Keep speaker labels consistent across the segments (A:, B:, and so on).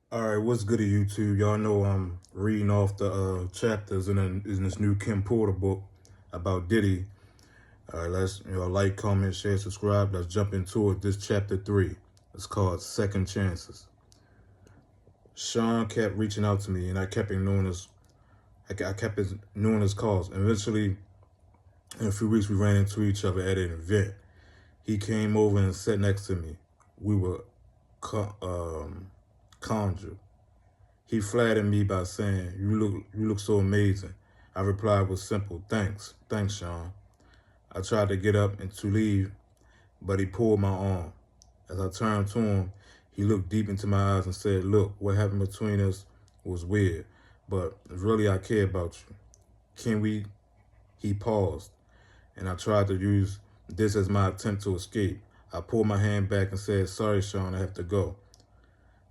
A: All right, what's good at YouTube? Y'all know I'm reading off the chapters in this new Kim Porter book about Diddy. All right, let's like, comment, share, subscribe. Let's jump into it. This chapter 3. It's called Second Chances. Sean kept reaching out to me, and I kept ignoring his. I kept ignoring his calls. And eventually, in a few weeks, we ran into each other at an event. He came over and sat next to me. We were conjured. He flattered me by saying, you look so amazing." I replied with simple, thanks, Sean." I tried to get up and to leave, but he pulled my arm. As I turned to him, he looked deep into my eyes and said, "Look, what happened between us was weird, but really I care about you. Can we?" He paused, and I tried to use this as my attempt to escape. I pulled my hand back and said, "Sorry, Sean, I have to go.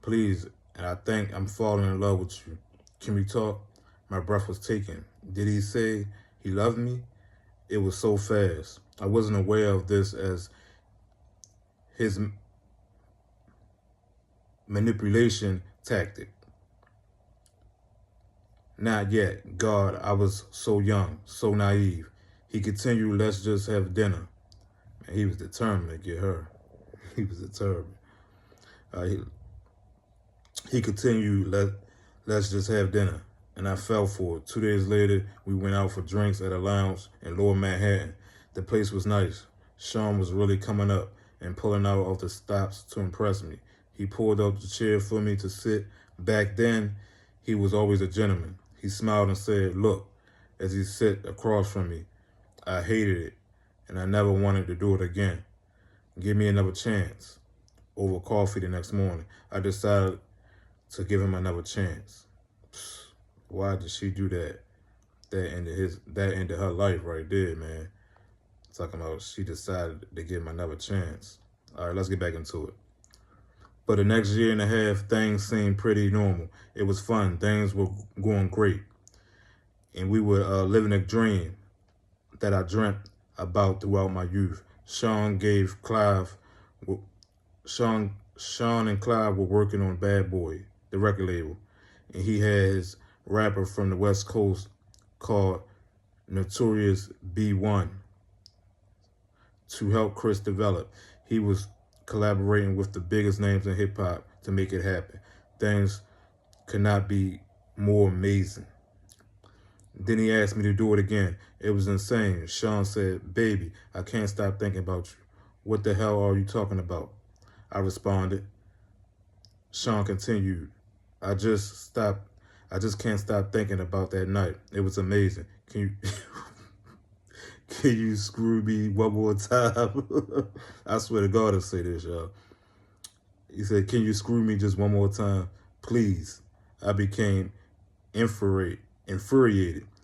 A: Please, and I think I'm falling in love with you. Can we talk?" My breath was taken. Did he say he loved me? It was so fast. I wasn't aware of this as his manipulation tactic. Not yet. God, I was so young, so naive. He continued, "Let's just have dinner." And he was determined to get her. He was determined. Uh, he, he continued, let's just have dinner. And I fell for it. 2 days later, we went out for drinks at a lounge in Lower Manhattan. The place was nice. Sean was really coming up and pulling out of the stops to impress me. He pulled up the chair for me to sit. Back then, he was always a gentleman. He smiled and said, "Look," as he sat across from me. I hated it, and I never wanted to do it again. Give me another chance. Over coffee the next morning, I decided to give him another chance. Why did she do that? That ended her life right there, man. Talking about she decided to give him another chance. All right, let's get back into it. For the next year and a half, things seemed pretty normal. It was fun. Things were going great. And we were living a dream that I dreamt about throughout my youth. Sean and Clive were working on Bad Boy, the record label. And he had his rapper from the West Coast called Notorious B1 to help Chris develop. He was collaborating with the biggest names in hip hop to make it happen. Things could not be more amazing. Then he asked me to do it again. It was insane. Sean said, "Baby, I can't stop thinking about you. What the hell are you talking about?" I responded. Sean continued, I just can't stop thinking about that night. It was amazing. Can you can you screw me one more time?" I swear to God I say this, y'all. He said, "Can you screw me just one more time? Please." I became infuriated.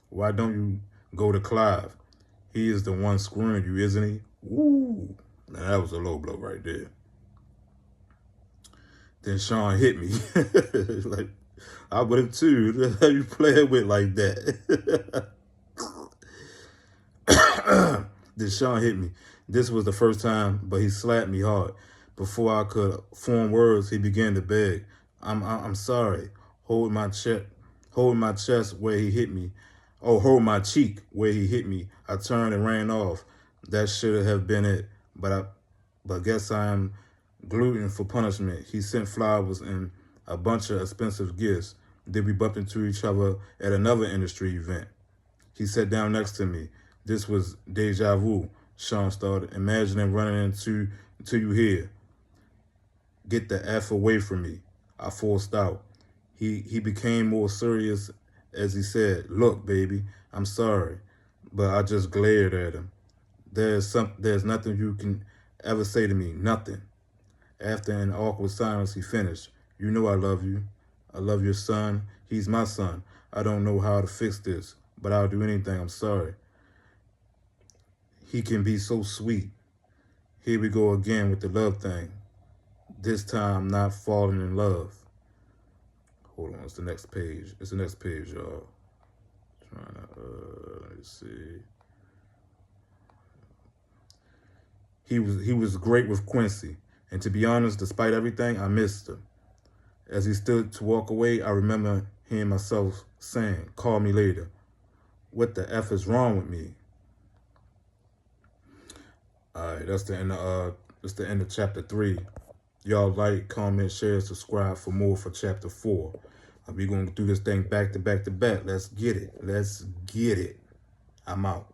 A: "Why don't you go to Clive? He is the one screwing you, isn't he?" Woo! Now that was a low blow right there. Then Sean hit me. Like, I would have too. How you playing with like that? Then Sean hit me. This was the first time, but he slapped me hard. Before I could form words, he began to beg. I'm sorry." Hold my chest where he hit me. Oh, hold my cheek where he hit me. I turned and ran off. That should have been it, but guess I am gluten for punishment. He sent flowers and a bunch of expensive gifts. Then we bumped into each other at another industry event. He sat down next to me. This was deja vu. Sean started, "Imagining running into you here. Get the F away from me." I forced out. He became more serious as he said, "Look, baby, I'm sorry." But I just glared at him. There's nothing you can ever say to me. Nothing. After an awkward silence, he finished. "You know I love you. I love your son. He's my son. I don't know how to fix this, but I'll do anything. I'm sorry. He can be so sweet." Here we go again with the love thing. This time I'm not falling in love. Hold on, it's the next page. It's the next page, y'all. Trying to let's see. He was great with Quincy, and to be honest, despite everything, I missed him. As he stood to walk away, I remember hearing myself saying, "Call me later. What the F is wrong with me?" All right, that's the end of chapter 3. Y'all like, comment, share, subscribe for more for chapter 4. We're going to do this thing back to back to back. Let's get it. Let's get it. I'm out.